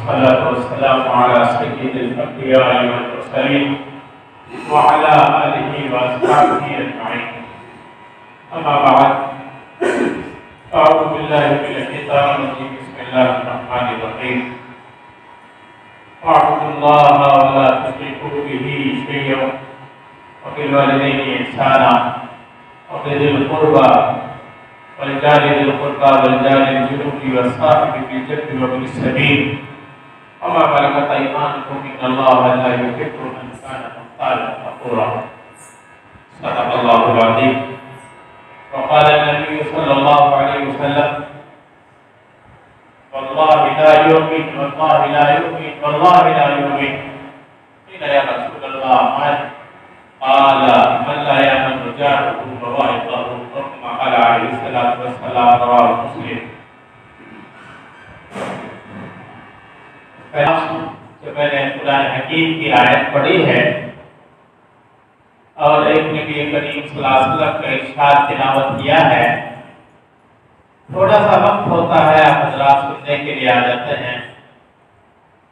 والصلاة والسلام على سيد الأنبياء والمرسلين وعلى آله وأصحابه أجمعين. أما بعد، أعوذ بالله من الشيطان الرجيم. بسم الله الرحمن الرحيم. واعبدوا الله ولا تشركوا به شيئا وبالوالدين إحسانا وبذي القربى والجار ذي القربى والجار الجنوب والصاحب بالجنب وابن السبيل وما ملكت أيمانكم إن الله لا يحب من كان مختالا فخورا. صدق الله العظيم. وقال النبي صلى الله عليه وسلم: والله لا يؤمن والله لا يؤمن والله لا يؤمن. قيل يا رسول الله من؟ قال: من لا يأمن جاره بوائقه. كما قال عليه الصلاة والسلام. رواه مسلم. جو میں نے قرآن حکیم کی آیت پڑھی ہے اور ایک نبی کریم صلی اللہ علیہ وسلم کا ارشاد تلاوت کیا ہے، تھوڑا سا وقت ہوتا ہے، آپ حضرات سننے کے لیے آ جاتے ہیں.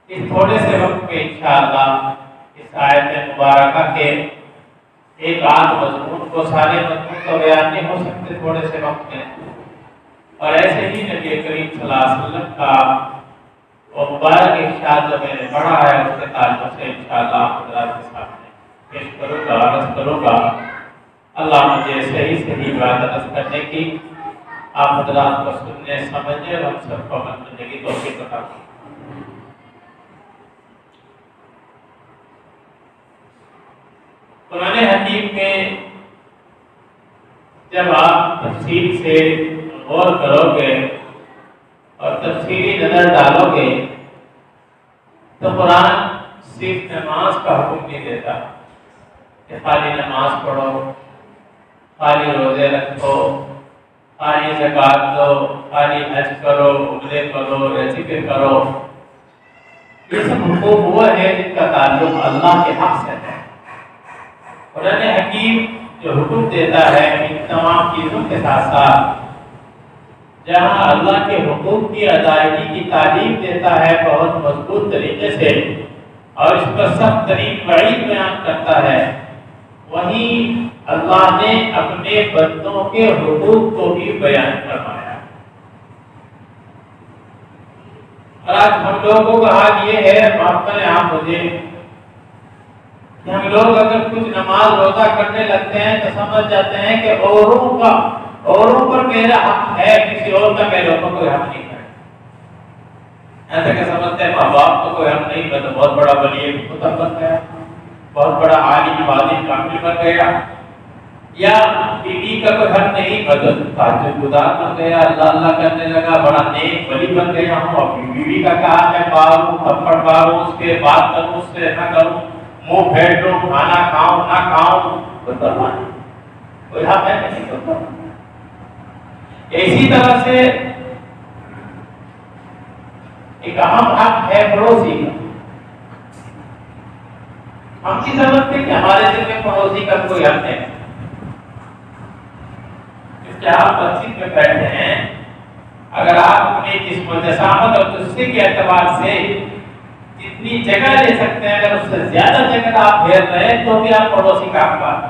اس تھوڑے سے وقت میں انشاءاللہ اس آیت مبارکہ کے ایک آدھ مضمون کو، سارے مضمون کو بیان نہیں ہو سکتے تھوڑے سے وقت میں، اور ایسے ہی نبی کریم صلی اللہ علیہ وسلم کا وہ مبارک ارشاد جو میں نے پڑھا ہے اس کے تعلق سے انشاءاللہ آپ حضرات کے سامنے پیش کروں گا، عرض کروں گا. اللہ مجھے صحیح صحیح بات عرض کرنے کی، آپ حضرات کو سننے سمجھنے اور ہم سب کو عمل کرنے کی توفیق عطا فرمائے. قرآن حکیم میں جب آپ تفصیل سے غور کرو گے اور تفصیلی نظر ڈالو گے تو قرآن صرف نماز کا حکم نہیں دیتا کہ خالی نماز پڑھو، خالی روزے رکھو، خالی زکات دو، خالی حج کرو، عمرے کرو، ذکر کرو. یہ سب حقوق وہ ہے جن کا تعلق اللہ کے حق سے ہے. قرآن حکیم جو حکم دیتا ہے ان تمام چیزوں کے ساتھ ساتھ جہاں اللہ کے حقوق کی ادائیگی کی تعلیم دیتا ہے بہت مضبوط طریقے سے اور اس پر سخت ترین وعید بیان کرتا ہے، وہیں اللہ نے اپنے بندوں کے حقوق کو بھی بیان فرمایا. اور آج ہم لوگوں کا حال یہ ہے، معاف کریں آپ مجھے، کہ ہم لوگ اگر کچھ نماز روزہ کرنے لگتے ہیں تو سمجھ جاتے ہیں کہ اوروں پر میرا حق ہے، کسی اور کا میرے اوپر کوئی حق نہیں ہے. ایسا کہ سمجھتے ہیں ماں باپ کو کوئی حق نہیں، میں تو بہت بڑا ولی خدا بن گیا، بہت بڑا عالم والی کامل بن گیا، یا بیوی کا کوئی حق نہیں، میں تو تہجد گزار بن گیا، اللہ کرنے لگا، بڑا نیک ولی بن گیا ہوں. اور بیوی کا کہا میں ماروں، تھپڑ ماروں، اس کے بات کروں، اس سے نہ کروں، منہ پھیر لوں، کھانا کھاؤں نہ کھاؤں، کوئی حق ہے نہیں ہوتا. اسی طرح سے ایک اہم حق ہے پڑوسی کا. ہم نہیں سمجھتے کہ ہمارے دل میں پڑوسی کا کوئی حق ہے. آپ مسجد میں بیٹھے ہیں، اگر آپ اپنی جسم و جسامت اور جسے کے اعتبار سے جتنی جگہ لے سکتے ہیں، اگر اس سے زیادہ جگہ آپ پھیر رہے ہیں تو بھی آپ پڑوسی کا حق بات ہے.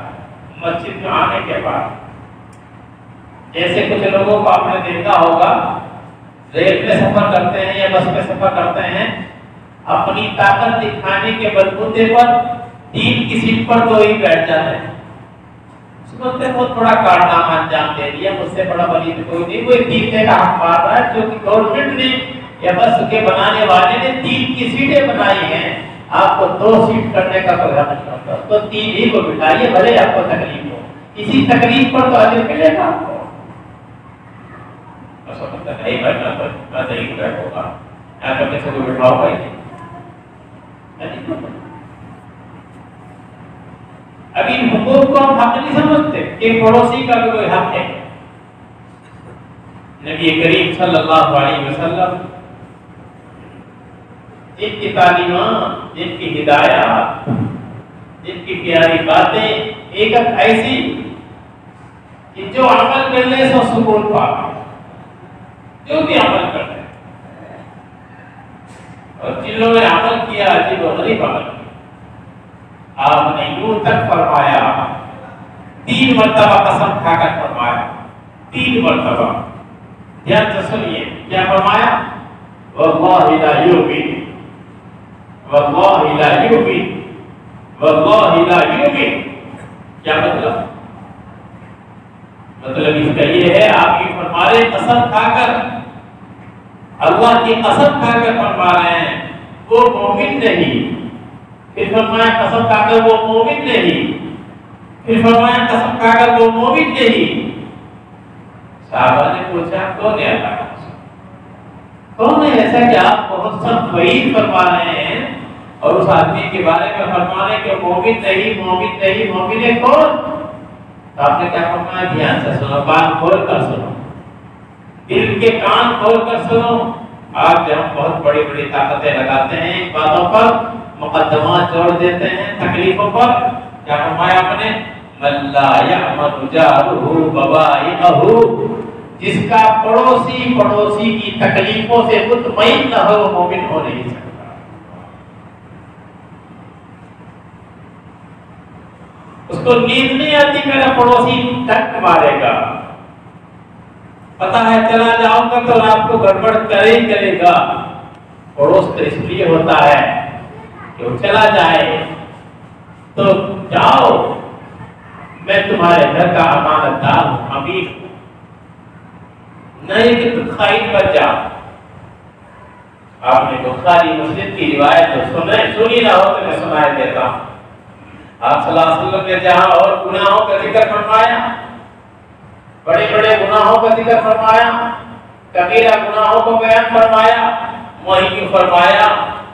مسجد میں آنے کے بعد جیسے کچھ لوگوں کو آپ نے دیکھا ہوگا ریل میں سفر کرتے ہیں یا بس میں سفر کرتے ہیں، اپنی طاقت دکھانے کے بلبوتے پر 3 کی سیٹ پر 2 ہی بیٹھ جاتے ہیں. سمجھتے ہیں بہت بڑا کارنامہ انجام دے دیا، مجھ سے بڑا ولی کوئی نہیں. وہ 3 کا حق مار رہا ہے جو کہ گورنمنٹ نے یا بس کے بنانے والے نے 3 کی سیٹیں بنائی ہیں، آپ کو 2 سیٹ کرنے کا کوئی حق نہیں ہوتا. تو 3 ہی کو بٹھائیے، بھلے آپ کو تکلیف ہو، اسی تکلیف پر تو اجر ملے گا آپ کو. نہیں بیٹھنا تو میں نہیں بیٹھوں گا، یہاں کرنے سے کوئی بٹھاؤ گا ہی نہیں. اب ان حقوق کو ہم حق نہیں سمجھتے کہ پڑوسی کا بھی کوئی حق ہے. نبی کریم صلی اللہ علیہ وسلم جن کی تعلیمات، جن کی ہدایات، جن کی پیاری باتیں ایک ایسی کہ جو عمل کرنے سے سکون پاتا، جو بھی عمل کرتے ہیں. اور جن لوگوں نے عمل کیا عجیب و غریب عمل کیا. آپ نے یوں تک فرمایا 3 مرتبہ قسم کھا کر فرمایا 3 مرتبہ. دھیان سے سنیے کیا فرمایا؟ واللہ لا یؤمن واللہ لا یؤمن واللہ لا یؤمن. کیا مطلب؟ مطلب اس کا یہ ہے آپ یہ فرما رہے قسم کھا کر اللہ کی قسم کھا کر فرما رہے ہیں وہ مومن نہیں. پھر فرمایا قسم کھا کر وہ مومن نہیں. پھر فرمایا قسم کھا کر وہ مومن نہیں. صحابہ نے پوچھا کون ہے اللہ کا قسم؟ کون ہے ایسا کہ آپ بہت سخت وعید فرما رہے ہیں اور اس آدمی کے بارے میں فرما رہے ہیں کہ مومن نہیں مومن نہیں مومن ہے کون؟ تو آپ نے کیا فرمایا؟ دھیان سے سنو، کان کھول کر سنو، دل کے کان کھول کر سنو. آج ہم بہت بڑی بڑی طاقتیں لگاتے ہیں ان باتوں پر، مقدمات جوڑ دیتے ہیں تکلیفوں پر. کیا فرمایا آپ نے؟ من لا یعمل جارہ بوائقہ، جس کا پڑوسی کی تکلیفوں سے مطمئن نہ ہو وہ مومن ہو نہیں سکتا. اس کو نیند نہیں آتی میرا پڑوسی ٹک مارے گا، پتا ہے چلا جاؤں گا تو رات کو گڑبڑ کرے ہی کرے گا. پڑوس تو اس لیے ہوتا ہے کہ وہ چلا جائے تو جاؤ میں تمہارے گھر کا امانت دار ہوں، امین ہوں، نہیں کہ تم خائن بن جاؤ. آپ نے بخاری مسلم کی روایت سنی نہ ہو تو میں سنائے دیتا ہوں. آپ صلی اللہ علیہ وسلم نے جہاں اور گناہوں کا ذکر فرمایا، بڑے بڑے گناہوں کا ذکر فرمایا، کبیرہ گناہوں کو بیان فرمایا، وہیں فرمایا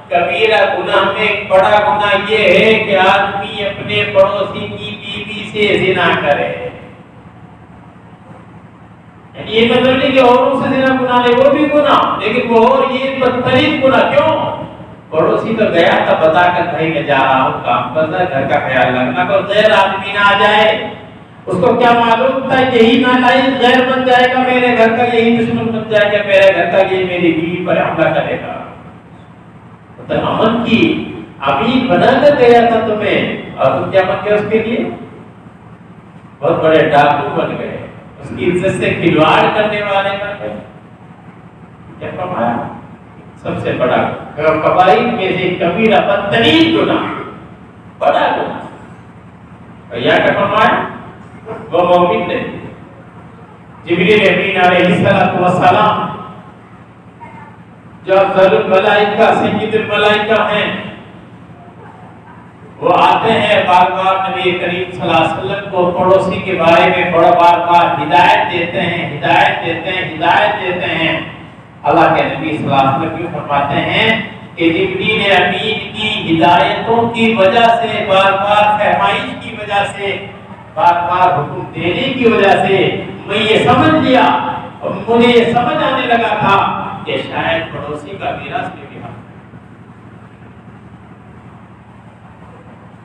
کبیرہ گناہ میں بڑا گناہ یہ ہے کہ آدمی اپنے پڑوسی کی بیوی سے زنا کرے. یعنی یہ مطلب نہیں کہ اوروں سے زنا گناہ نہیں، وہ بھی گناہ، لیکن وہ اور یہ بدترین گناہ. کیوں؟ پڑوسی تو گیا تھا بتا کر کہیں میں جا رہا ہوں کام کرنا، گھر کا خیال رکھنا، کوئی غیر آدمی نہ آ جائے. اس کو کیا معلوم تھا یہی نالائق غیر بن جائے گا میرے گھر کا، یہی دشمن بن جائے گا میرے گھر کا، یہ میری بیوی پر حملہ کرے گا. تو امن کی امین بنا کر گیا تھا تمہیں، اور تم کیا بن گئے اس کے لیے؟ بہت بڑے ڈاکو بن گئے، اس کی عزت سے کھلواڑ کرنے والے بن گئے. کیا فرمایا؟ سب سے بڑا کبائر میں سے کبیرہ بدترین گناہ، بڑا گناہ. یا کیا فرمایا؟ وہ مومن نے جبریل امین علیہ السلام جو افضل الملائکہ سید الملائکہ ہیں، وہ آتے ہیں بار بار نبی کریم صلی اللہ علیہ وسلم کو پڑوسی کے بارے میں بڑا بار ہدایت دیتے ہیں. اللہ کے نبی صلی اللہ علیہ وسلم کیوں فرماتے ہیں کہ جبریل امین کی ہدایتوں کی وجہ سے، بار بار فرمائش کی وجہ سے، بار بار حکم دینے کی وجہ سے میں یہ سمجھ لیا اور مجھے یہ سمجھ آنے لگا تھا کہ شاید پڑوسی کا میراث میں بھی حق ہے.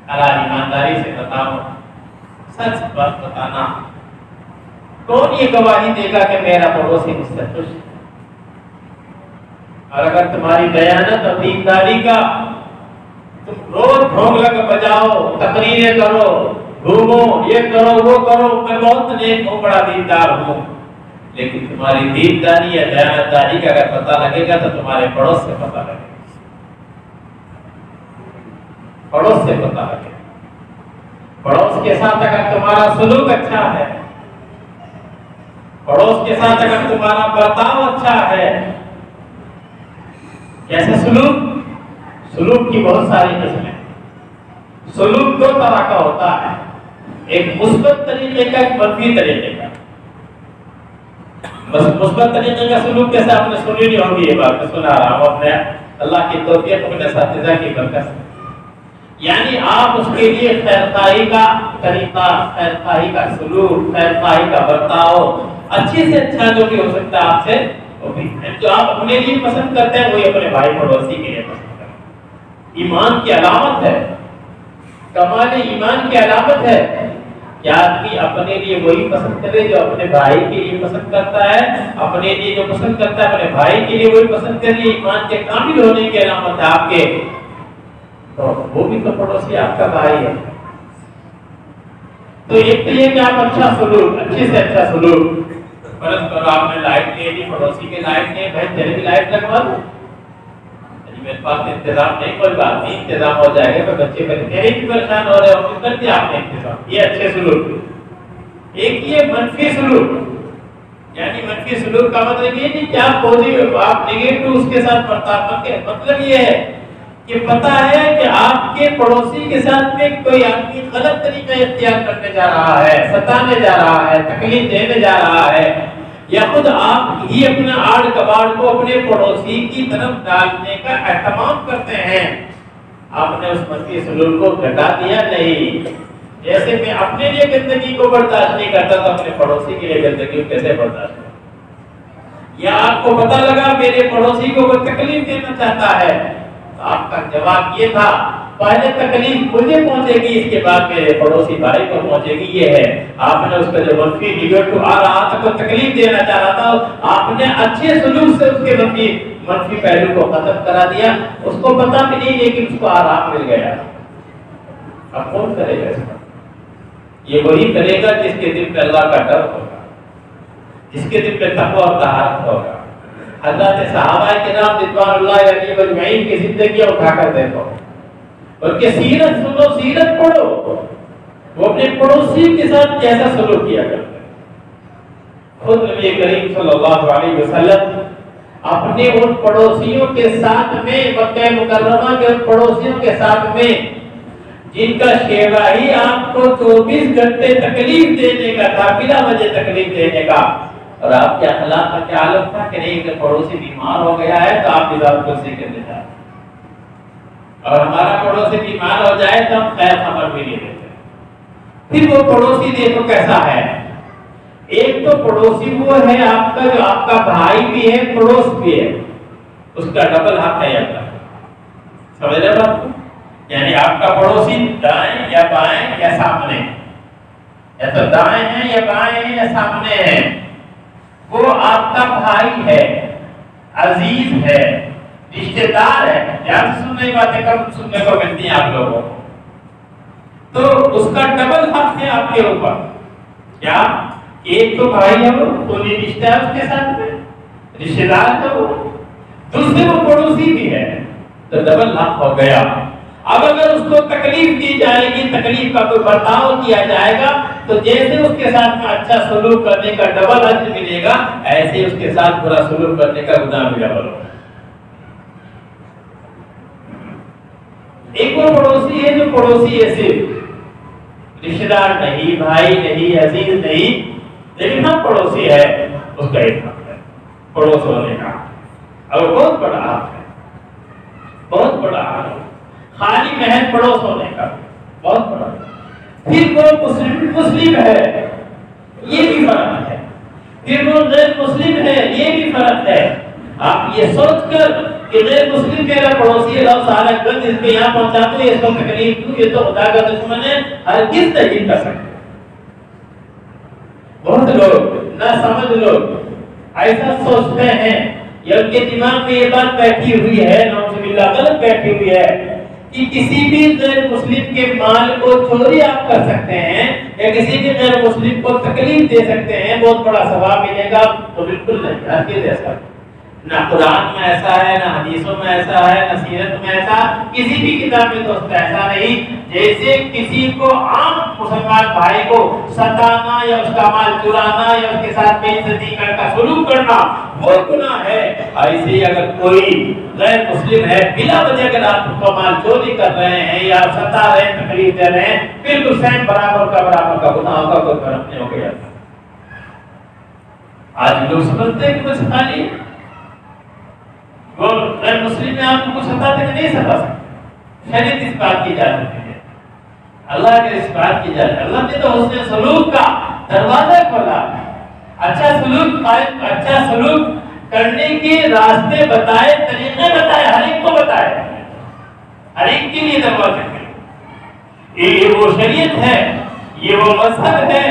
اللہ ایمانداری سے بتاؤ، سچ بات بتانا، کون یہ گواہی دے گا کہ میرا پڑوسی مجھ سے خوش ہے؟ اور اگر تمہاری دیانت اور دینداری کا تم روز ڈھونگ بجاؤ، تقریریں کرو، گھومو، یہ کرو وہ کرو، میں بہت نیک ہوں، بڑا دیندار ہوں، لیکن تمہاری دینداری یا دیانتداری کا اگر پتہ لگے گا تو تمہارے پڑوس سے پتہ لگے گا، پڑوس سے پتہ لگے گا. پڑوس کے ساتھ اگر تمہارا سلوک اچھا ہے، پڑوس کے ساتھ اگر تمہارا برتاؤ اچھا ہے. کیسے سلوک کی بہت ساری قسمیں. سلوک 2 طرح کا ہوتا ہے، ایک مثبت طریقے کا، ایک منفی طریقے کا. بس مثبت طریقے کا سلوک کیسے آپ نے سنی نہیں ہوگی، یہ بات میں سنا رہا ہوں اپنے اللہ کی توفیق اپنے اساتذہ کی برکت سے. یعنی آپ اس کے لیے خیرخواہی کا طریقہ، خیرخواہی کا سلوک، خیرخواہی کا برتاؤ اچھے سے اچھا جو بھی ہو سکتا ہے آپ سے، جو آپ اپنے لیے پسند کرتے ہیں وہی اپنے بھائی پڑوسی کے لیے پسند کرتے ہیں. ایمان کی علامت ہے، کمال ایمان کی علامت ہے کہ آدمی اپنے لیے وہی پسند کرے جو اپنے بھائی کے لیے پسند کرتا ہے، اپنے لیے جو پسند کرتا ہے اپنے بھائی کے لیے وہی پسند کریے۔ ایمان کے کامل ہونے کی علامت ہے آپ کے، تو وہ بھی تو پڑوسی آپ کا بھائی ہے۔ تو ایک تو یہ کہ آپ اچھا سلوک، اچھے سے اچھا سلوک، فرض کرو آپ نے لائٹ لے لی، پڑوسی کے لائٹ لے، بھائی تیرے بھی لائٹ لگوا دو، میرے پاس انتظام نہیں، کوئی بات نہیں، انتظام ہو جائے گا، بچے میرے بھی پریشان ہو رہے ہوں، کر دیا آپ نے انتظام، یہ اچھے سلوک۔ ایک یہ منفی سلوک، یعنی منفی سلوک کا مطلب یہ نہیں کہ آپ نیگیٹو اس کے ساتھ برتاؤ کریں، مطلب یہ ہے کہ پتہ ہے کہ آپ کے پڑوسی کے ساتھ میں کوئی آدمی غلط طریقہ اختیار کرنے جا رہا ہے، ستانے جا رہا ہے، تکلیف دینے جا رہا ہے، یا خود آپ ہی اپنا آڑ کباڑ کو اپنے پڑوسی کی طرف ڈالنے کا اہتمام کرتے ہیں، آپ نے اس منفی سلوک کو گھٹا دیا نہیں۔ جیسے میں اپنے لیے گندگی کو برداشت نہیں کرتا تو اپنے پڑوسی کے لیے گندگی کو کیسے برداشت کرتا؟ یا آپ کو پتہ لگا میرے پڑوسی کو کوئی تکلیف دینا چاہتا ہے، تو آپ کا جواب یہ تھا پہلے تکلیف مجھے پہنچے گی، اس کے بعد میرے پڑوسی بھائی کو پہنچے گی۔ یہ ہے آپ نے اس کا جو منفی نیگیٹو آ رہا تھا، کوئی تکلیف دینا چاہ رہا تھا، آپ نے اچھے سلوک سے اس کے منفی پہلو کو ختم کرا دیا۔ اس کو پتہ بھی نہیں لیکن اس کو آرام مل گیا۔ اب کون کرے گا اس کا؟ یہ وہی کرے گا جس کے دل پہ اللہ کا ڈر ہوگا، جس کے دل پہ تقوی اور طہارت ہوگا۔ حضرت صحابہ کرام رضوان اللہ علیہم اجمعین کی زندگیاں اٹھا کر دیکھو، ان کی سیرت سنو، سیرت پڑھو، وہ اپنے پڑوسی کے ساتھ کیسا سلوک کیا کرتے ہیں۔ خود نبی کریم صلی اللہ علیہ وسلم اپنے ان پڑوسیوں کے ساتھ میں، مکہ مکرمہ کے ان پڑوسیوں کے ساتھ میں جن کا شیوا ہی آپ کو 24 گھنٹے تکلیف دینے کا تھا، بلا وجہ تکلیف دینے کا، اور آپ کے اخلاق کا کیا عالم تھا کہ نہیں کہ پڑوسی بیمار ہو گیا ہے تو آپ نظام کرسی کرنے جائیں، اور ہمارا پڑوسی بیمار ہو جائے تو ہم خیر خبر بھی نہیں دیتے۔ پھر وہ پڑوسی دیکھو کیسا ہے، ایک تو پڑوسی وہ ہے آپ کا جو آپ کا بھائی بھی ہے، پڑوس بھی ہے، اس کا ڈبل حق ہے آپ کا، سمجھ رہے بات کو؟ یعنی آپ کا پڑوسی دائیں یا بائیں یا سامنے، یا تو دائیں ہیں یا بائیں ہیں یا سامنے ہیں، وہ آپ کا بھائی ہے، عزیز ہے، رشتہ دار ہے۔ یاد سننے باتیں کم سننے کو ملتی ہیں آپ لوگوں کو، تو اس کا ڈبل حق ہے آپ کے اوپر۔ کیا؟ ایک تو بھائی ہے، وہ کوئی رشتہ ہے اس کے ساتھ میں، رشتہ دار ہے وہ، دوسرے وہ پڑوسی بھی ہے، تو ڈبل حق ہو گیا۔ اب اگر اس کو تکلیف دی جائے گی، تکلیف کا کوئی برتاؤ کیا جائے گا، تو جیسے اس کے ساتھ میں اچھا سلوک کرنے کا ڈبل اجر ملے گا، ایسے اس کے ساتھ برا سلوک کرنے کا گناہ بھی ڈبل ہوگا۔ ایک وہ پڑوسی ہے جو پڑوسی ہے، صرف رشتہ دار نہیں، بھائی نہیں، عزیز نہیں، لیکن ہم پڑوسی ہے، اس کا ایک حق ہے پڑوس ہونے کا، اور بہت بڑا حق ہے، بہت بڑا حق ہے، خالی محض پڑوس ہونے کا بہت بڑا۔ پھر وہ مسلم ہے، یہ بھی فرق ہے، پھر وہ غیر مسلم ہے، یہ بھی فرق ہے۔ آپ یہ سوچ کر کہ غیر مسلم میرا پڑوسی ہے، لو سارا گند اس کے یہاں پہنچا دو، اس کو تکلیف دوں، یہ تو خدا کا دشمن ہے، ہرگز نہیں کر سکتے۔ بہت لوگ نہ سمجھ لوگ ایسا سوچتے ہیں، یا ان کے دماغ میں یہ بات بیٹھی ہوئی ہے، نعوذ باللہ غلط بیٹھی ہوئی ہے، کہ کسی بھی غیر مسلم کے مال کو چوری آپ کر سکتے ہیں، یا کسی بھی غیر مسلم کو تکلیف دے سکتے ہیں، بہت بڑا ثواب ملے گا۔ تو بالکل نہیں، ہرگز ایسا نہ قرآن میں ایسا ہے، نہ حدیثوں میں ایسا ہے، نہ سیرت میں ایسا، کسی بھی کتاب میں دوست ایسا نہیں۔ جیسے کسی کو عام مسلمان بھائی کو ستانا یا اس کا مال چرانا یا اس کے ساتھ بے عزتی کا سلوک کرنا وہ گناہ ہے، ایسے ہی اگر کوئی غیر مسلم ہے بلا وجہ اگر آپ اس کا مال چوری کر رہے ہیں یا ستا رہے ہیں، تکلیف دے رہے ہیں، بالکل سیم برابر کا گناہ ہوگا، کوئی فرق نہیں ہو گیا۔ آج لوگ سمجھتے ہیں کہ بس خالی وہ غیر مسلم میں آپ کو ستا تک نہیں ستا سکتے، شریعت اس بات کی اجازت ہے، اللہ کے اس بات کی اجازت ہے۔ اللہ نے تو حسن سلوک کا دروازہ کھولا، اچھا سلوک کرنے کے راستے بتائے، طریقے بتائے، ہر ایک کو بتائے، ہر ایک کے لیے دروازے کھولے۔ یہ وہ شریعت ہے یہ وہ مذہب ہے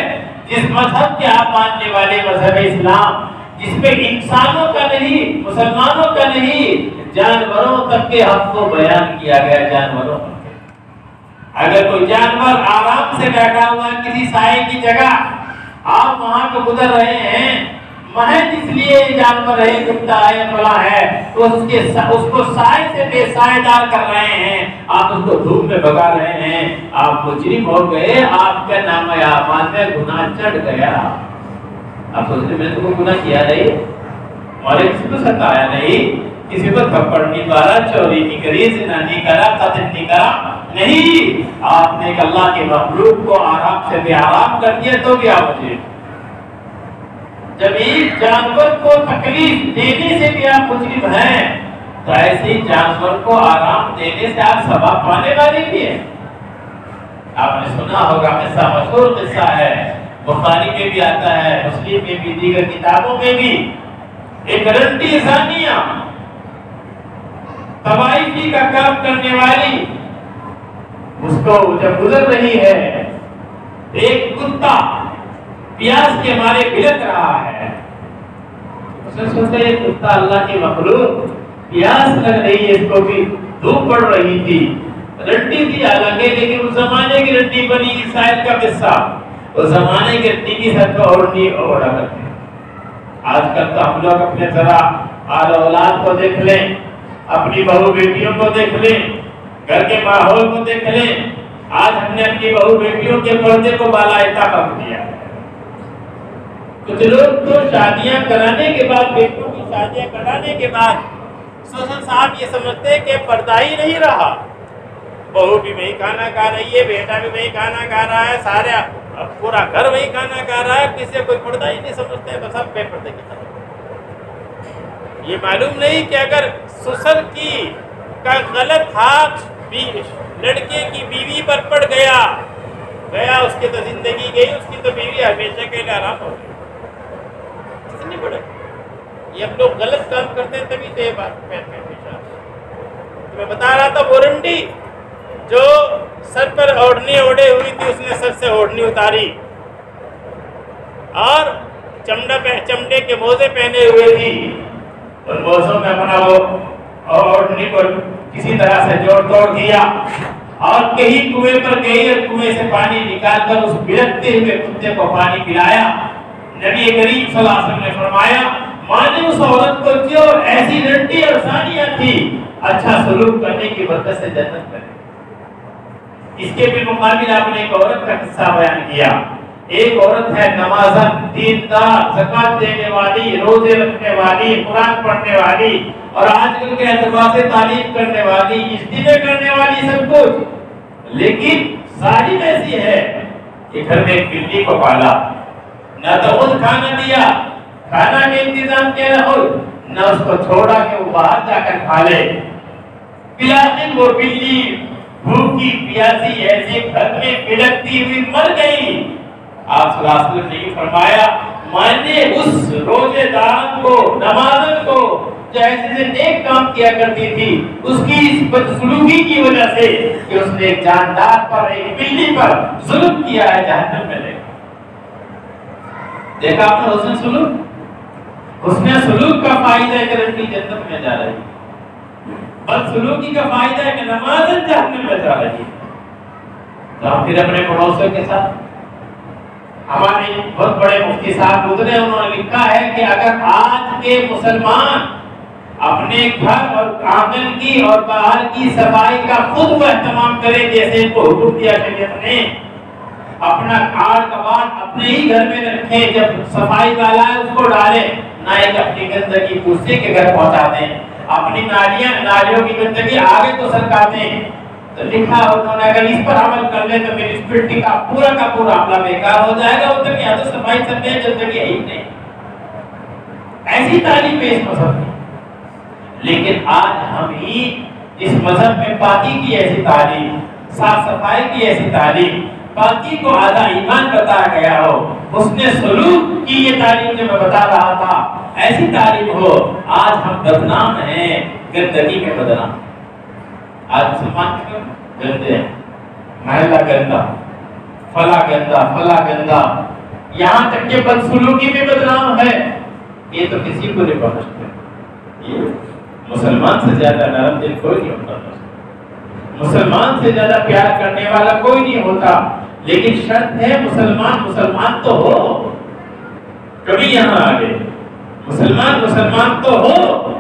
جس مذہب کے آپ ماننے والے مذہب اسلام، جس میں انسانوں کا نہیں، مسلمانوں کا نہیں، جانوروں تک کے حق کو بیان کیا گیا۔ جانوروں تک اگر کوئی جانور آرام سے بیٹھا ہوا ہے کسی سائے کی جگہ، آپ وہاں کو گزر رہے ہیں، محض اس لیے جانور ہے، کتا ہے، فلاں ہے، تو اس کو سائے سے بے سائے دار کر رہے ہیں، آپ اس کو دھوپ میں بھگا رہے ہیں، آپ مجرم ہو گئے، آپ کا نام اعمال میں گناہ چڑھ گیا۔ آپ سوچتے میں نے تو کوئی گناہ کیا نہیں، اور کسی کو ستایا نہیں، کسی کو تھپڑ نہیں مارا، چوری نہیں کری، زنا نہیں کرا، قتل نہیں کرا، نہیں، آپ نے ایک اللہ کے مخلوق کو آرام سے بے آرام کر دیا، تو کیا وجہ؟ جب ایک جانور کو تکلیف دینے سے بھی آپ مجرم ہیں، تو ایسے ہی جانور کو آرام دینے سے آپ ثواب پانے والے بھی ہیں۔ آپ نے سنا ہوگا، قصہ مشہور قصہ ہے، بخاری میں بھی آتا ہے، مسلم میں بھی، دیگر کتابوں میں بھی، ایک رنڈی زانیہ، طوائفی کا کام کرنے والی، اس کو جب گزر رہی ہے، ایک کتا پیاس کے مارے بلک رہا ہے، اس نے سوچا یہ کتا اللہ کی مخلوق، پیاس لگ رہی ہے، اس کو بھی دھوپ پڑ رہی تھی، رنڈی تھی حالانکہ، لیکن اس زمانے کی رنڈی بنی اسرائیل کا قصہ، اس زمانے کی رنڈی کی سر کو اوڑھنی اوڑھا کرتے ہیں۔ آج کل تو ہم لوگ اپنے ذرا آل اولاد کو دیکھ لیں، اپنی بہو بیٹیوں کو دیکھ لیں، گھر کے ماحول کو دیکھ لیں، آج ہم نے اپنی بہو بیٹیوں کے پردے کو بالاختا کر دیا۔ کچھ لوگ تو شادیاں کرانے کے بعد، بیٹوں کی شادیاں کرانے کے بعد سوشل صاحب یہ سمجھتے ہیں کہ پردہ ہی نہیں رہا، بہو بھی وہی کھانا کھا رہی ہے، بیٹا بھی وہی کھانا کھا رہا ہے، سارے پورا گھر وہی کھانا کھا رہا ہے، کسی کوئی پردہ ہی نہیں سمجھتے، بس اب بے پردے کی طرح۔ یہ معلوم نہیں کہ اگر سسر کی کا غلط ہاتھ بھی لڑکے کی بیوی پر پڑ گیا اس کی تو زندگی گئی، اس کی تو بیوی ہمیشہ کے لیے آرام ہو گئی۔ کتنی بڑے یہ ہم لوگ غلط کام کرتے ہیں، تبھی تو یہ بات پیش آ رہی۔ میں بتا رہا تھا وہ رنڈی جو سر پر اوڑھنی اوڑھے ہوئی تھی، اس نے سر سے اوڑھنی اتاری اور چمڑے کے موزے پہنے ہوئے تھی، اور موزوں میں اپنا وہ اوڑھنی کو کسی طرح سے جوڑ توڑ دیا، اور کہیں کنویں پر گئی اور کنویں سے پانی نکال کر اس بلکتے ہوئے کتے کو پانی پلایا۔ نبی کریم صلی اللہ علیہ وسلم نے فرمایا، ماں نے اس عورت کو جو ایسی رنڈی اور زانیہ تھی، اچھا سلوک کرنے کی برکت سے جنت میں۔ اس کے بالمقابل آپ نے ایک عورت کا قصہ بیان کیا، ایک عورت ہے نمازن، دیندار، زکات دینے والی، روزے رکھنے والی، قرآن پڑھنے والی، اور آج کل کے اعتبار سے تعلیم کرنے والی، اجتماع کرنے والی، سب کچھ، لیکن ظالم ایسی ہے کہ گھر میں ایک بلی کو پالا، نہ تو خود کھانا دیا، کھانا کا انتظام کیا نہ ہو، نہ اس کو چھوڑا کہ وہ باہر جا کر کھا لے۔ بلاخر وہ بلی بھوکی پیاسی ایسے گھر میں بلکتی ہوئی مر گئی۔ آپ صلی اللہ علیہ وسلم نے فرمایا، میں نے اس روزے دار کو، نمازن کو، جو ایسے نیک کام کیا کرتی تھی، اس کی اس بدسلوکی کی وجہ سے کہ اس نے ایک جاندار پر، ایک بلی پر ظلم کیا ہے، جہنم میں لے گا۔ دیکھا آپ نے حسن سلوک، حسن سلوک کا فائدہ ہے کہ رنڈی جنت میں جا رہی ہے، بدسلوکی کا فائدہ ہے کہ نمازن جہنم میں جا رہی ہے۔ تو ہم پھر اپنے پڑوسیوں کے ساتھ، ہمارے بہت بڑے مفتی صاحب گزرے، انہوں نے لکھا ہے کہ اگر آج کے مسلمان اپنے گھر اور آنگن کی اور باہر کی صفائی کا خود وہ اہتمام کرے، جیسے ان کو حکم دیا شریعت نے، اپنا کھاڑ کباڑ اپنے ہی گھر میں رکھیں، جب صفائی والا ہے اس کو ڈالیں، نہ ایک اپنی گندگی دوسرے کے گھر پہنچا دیں، اپنی نالیوں کی گندگی آگے تو سرکا دیں، تو لکھا انہوں نے اگر اس پر عمل کر لیں تو میونسپلٹی کا پورا عملہ بیکار ہو جائے گا، ادھر کی حد صفائی سب میں گندگی ہے ہی نہیں۔ ایسی تعلیم ہے اس مذہب کی، لیکن آج ہم ہی اس مذہب میں پاکی کی ایسی تعلیم، صاف صفائی کی ایسی تعلیم، پاکی کو آدھا ایمان بتایا گیا ہو، اس نے سلوک کی یہ تعلیم جو میں بتا رہا تھا، ایسی تعلیم ہو، آج ہم بدنام ہیں، گندگی میں بدنام۔ آج مسلمان کیوں گندے ہیں؟ محلہ گندا، فلا گندا، یہاں تک کہ بدسلوکی میں بدنام ہے، یہ تو کسی کو نہیں پہنچتے۔ یہ مسلمان سے زیادہ نرم دل کوئی نہیں ہوتا، مسلمان سے زیادہ پیار کرنے والا کوئی نہیں ہوتا، لیکن شرط ہے مسلمان تو ہو، کبھی یہاں آگے مسلمان تو ہو۔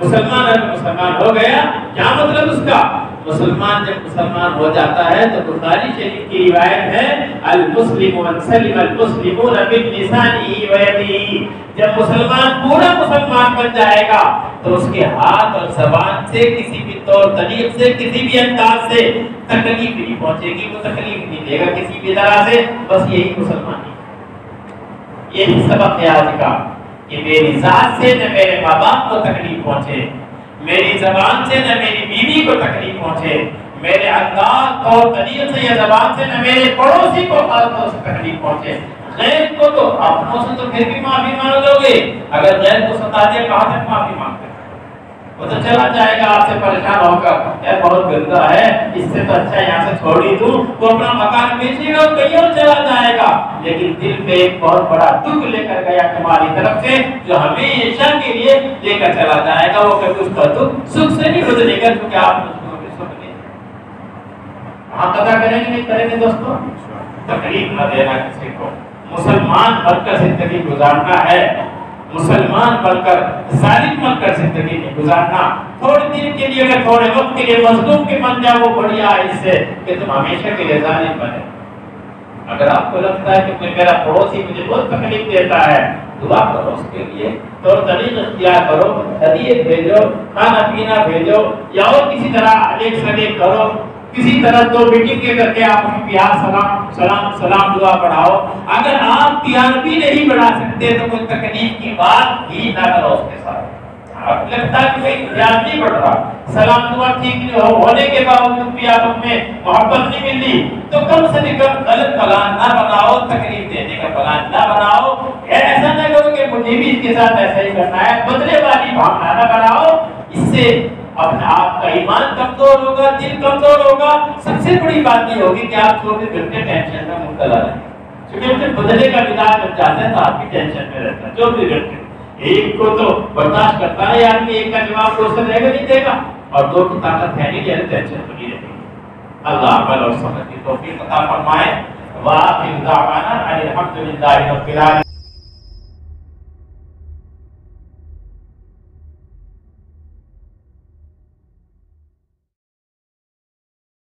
مسلمان اگر مسلمان ہو گیا کیا مطلب اس کا؟ مسلمان جب مسلمان ہو جاتا ہے تو بخاری شریف کی روایت ہے المسلم من سلم المسلمون من لسانه ويده، جب مسلمان پورا مسلمان بن جائے گا تو اس کے ہاتھ اور زبان سے کسی بھی طور طریق سے کسی بھی انداز سے تکلیف نہیں پہنچے گی، وہ تکلیف نہیں دے گا کسی بھی طرح سے، بس یہی مسلمانی۔ یہی سبق ہے آج کا کہ میری ذات سے نہ میرے ماں باپ کو تکلیف پہنچے، میری زبان سے نہ میری بیوی کو تکلیف پہنچے، میرے انداز اور طریق سے یا زبان سے نہ میرے پڑوسی کو خاص طور سے تکلیف پہنچے۔ غیر کو تو اپنوں سے تو پھر بھی معافی مانگ لو گے، اگر غیر کو ستا دیا کہاں تک معافی مانگتے؟ وہ تو چلا جائے گا آپ سے پریشان ہو کر، یہ بہت گندا ہے، اس سے تو اچھا یہاں سے چھوڑ ہی دوں، وہ اپنا مکان بیچے گا کہیں اور چلا جائے گا، لیکن دل میں ایک بہت بڑا دکھ لے کر گیا تمہاری طرف سے جو ہمیشہ کے لیے لے کر چلا جائے گا، وہ کبھی اس کا دکھ سکھ سے نہیں بدلے گا، کیونکہ آپ نے اس کو کبھی سکھ نہیں۔ ہاں قطع کریں گے نہیں کریں گے دوستوں، تکلیف نہ دینا کسی کو، مسلمان بن کر زندگی گزارنا ہے، مسلمان بن کر ظالم بن کر زندگی نہیں گزارنا۔ تھوڑے دن کے لیے اگر تھوڑے وقت کے لیے مظلوم کے بن جاؤ وہ بڑھیا ہے اس سے کہ تم ہمیشہ کے لیے ظالم بنے۔ اگر آپ کو لگتا ہے کہ کوئی میرا پڑوسی مجھے بہت تکلیف دیتا ہے، دعا کرو اس کے لیے، طور طریق اختیار کرو، ہدیے بھیجو، کھانا پینا بھیجو، یا اور کسی طرح ایک سلیق کرو، کسی طرح دو میٹنگ کر کے آپ کی پیار سلام دعا پڑھاؤ۔ اگر آپ پیار بھی نہیں بڑھا سکتے تو کوئی تکلیف کی بات ہی نہ کرو اس کے ساتھ۔ آپ لگتا ہے کہ کوئی پیار نہیں بڑھ رہا، سلام دعا ٹھیک نہیں ہونے کے باوجود بھی آپ میں محبت نہیں مل رہی، تو کم سے کم غلط پلان نہ بناؤ، تکلیف دینے کا پلان نہ بناؤ، ایسا نہ کرو کہ مجھے بھی اس کے ساتھ ایسا ہی کرنا ہے، بدلے والی بھاونا نہ بناؤ، اس سے اپنا آپ کا ایمان کمزور ہوگا، دل کمزور ہوگا۔ سب سے بڑی بات یہ ہوگی کہ آپ 24 گھنٹے ٹینشن میں مبتلا رہیں، کیونکہ بدلے کا مزاج بن جاتا ہے تو آپ کی ٹینشن میں رہتا ہے 24 گھنٹے۔ ایک کو تو برداشت کرتا ہے آدمی، ایک کا جواب دوسرے دے گا نہیں دے گا، اور دو کی طاقت ہے نہیں، ٹینشن بنی رہے گی۔ اللہ عمل اور سمجھ کی توفیق عطا فرمائے۔ وآخر دعوانا ان الحمد للہ رب العالمین۔